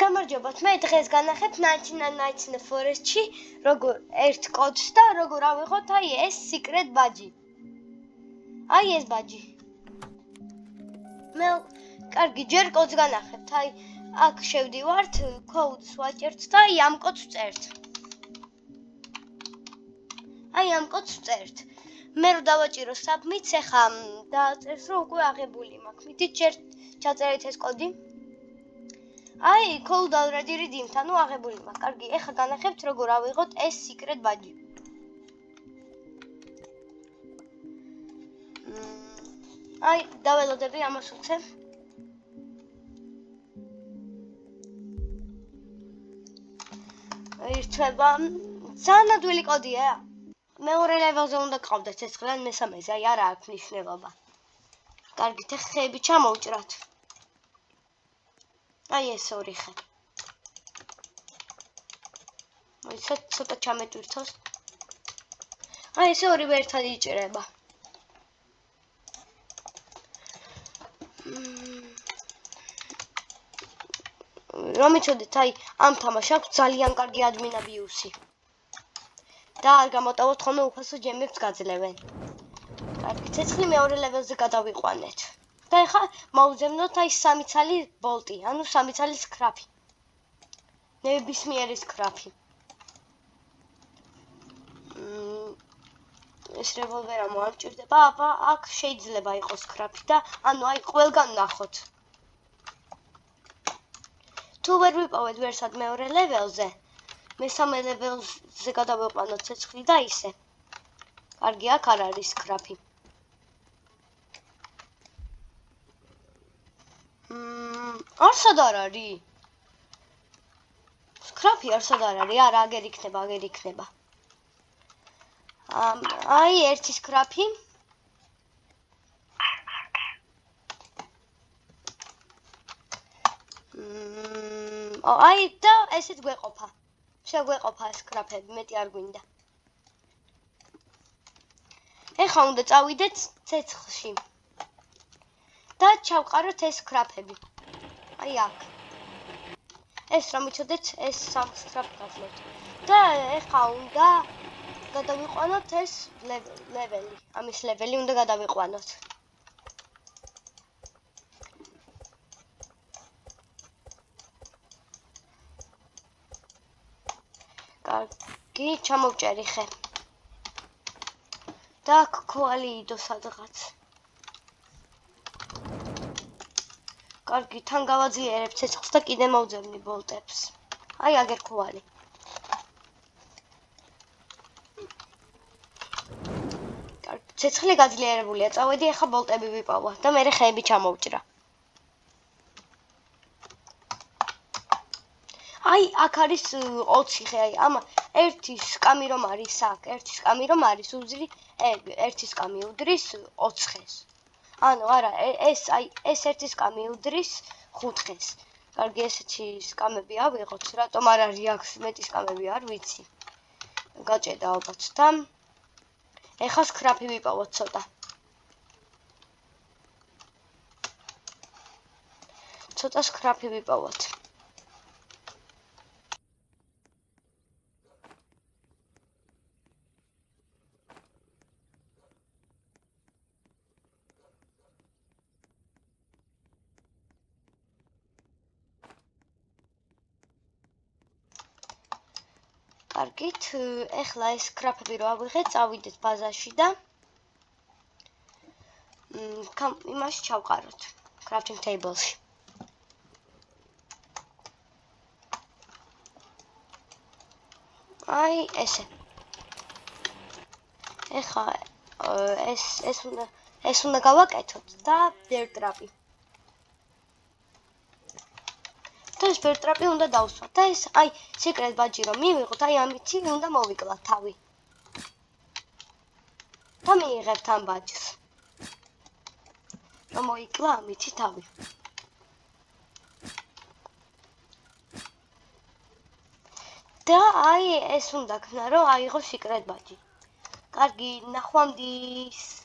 გამარჯობათ, მე დღეს განახეთ 99 in the Forest-ში, როგორ ერთ კოდს და როგორ ავიღოთ ეს secret badge. ეს badge. მე კარგი, ჯერ კოდს განახეთ, აქ შევდივართ, codes ვაჭერთ და ამ კოდს ვწერთ. ამ კოდს ვწერთ. მე რო დავაჭირო submit, ეხა დააწერს, რომ უკვე აღებული მაქვს. მითით ჯერ ჩაწერეთ ეს კოდი. Code already redeemed, ანუ აღებული მაქვს. კარგი, ეხლა განახებთ როგორ ავიღოთ ეს secret badge. დაველოდები ამას უცებ. ირჩება ძალიან ადვილი კოდია. მეორე level-ზე უნდა გყავდეთ ცეცხლი ან მესამეზე, არა აქვს მნიშვნელობა. კარგით, ეხლა ხეები ჩამოვჭრათ. ეს ორი ხე. მოიცეთ, ცოტა ჩამეტვირთოს. ეს ორივე ერთად იჭრება. რომ იცოდეთ, ამ თამაშს ძალიან კარგი admin abuse-ი. და არ გამოტოვოთ ხოლმე უფასო ჯემებს გაძლევენ. კარგი, ცეცხლი მეორე level-ზე გადავიყვანეთ. და ეხლა მოვძებნოთ სამი ცალი ბოლტი, ანუ სამი ცალი სკრაფი. ნებისმიერი სკრაფი. ეს რევოლვერა მოამჭირდება, აქ შეიძლება იყოს სკრაფი და ანუ ყველგან ნახოთ. თუ ვერ ვიპოვეთ ვერსად მეორე level-ზე, მესამე level-ზე გადავიყვანოთ ცეცხლი და ისე. კარგი, აქ არ არის სკრაფი. არსად არ არის. სკრაფი არსად არ არის, არა, აგერ იქნება. ერთი სკრაფი. და ესეც გვეყოფა. შეგვეყოფა სკრაფები, მეტი არ გვინდა. ეხლა უნდა წავიდეთ ცეცხლში. და ჩავყაროთ ეს სკრაფები. აქ. ეს რომ იცოდეთ, ეს სამ სკრაფს გახლავთ. და ეხლა უნდა გადავიყვანოთ ეს ლეველი. ამის ლეველი უნდა გადავიყვანოთ. კარგი, ჩამოვჭერი ხე. და აქ კვალი იდო სადღაც. კარგი, თან გავაძიერებ ცეცხლს და კიდე მოვძებნი ბოლტებს. აგერ კვალი. კარგი, ცეცხლი გაძლიერებულია. წავედი, ახლა ბოლტები ვიპოვა და მე ხეები ჩამოვჭრა. აქ არის 20 ხე, ამ ერთი სკამი რომ არის აქ, ერთი სკამი რომ არის უძრი, ერთი სკამი უდრის 20 ხეს. ანუ არა, ეს ერთი სკამი უდრის 5 ხეს. კარგი, ესეთი სკამები ავიღოთ, რატომ არ არის აქ მეტი სკამები არ ვიცი. გაჭედა ალბათ და ეხლა სკრაფი ვიპოვოთ ცოტა. ცოტა სკრაფი ვიპოვოთ. კარგით, ეხლა ეს სკრაფები რო ავიღეთ, წავიდეთ ბაზაში და იმაში ჩავყაროთ, crafting table-ში. ესე. ეხლა ეს უნდა გავაკეთოთ და ბერტრაპი. ეს ბერტრაპი უნდა დავსვათ და ეს secret badge რომ მივიღოთ, ამით უნდა მოვიკლათ თავი. და მიიღებთ ამ badge-ს. რომ მოიკლა ამით თავი. და ეს უნდა ქნა, რომ აიღო secret badge. კარგი, ნახვამდის.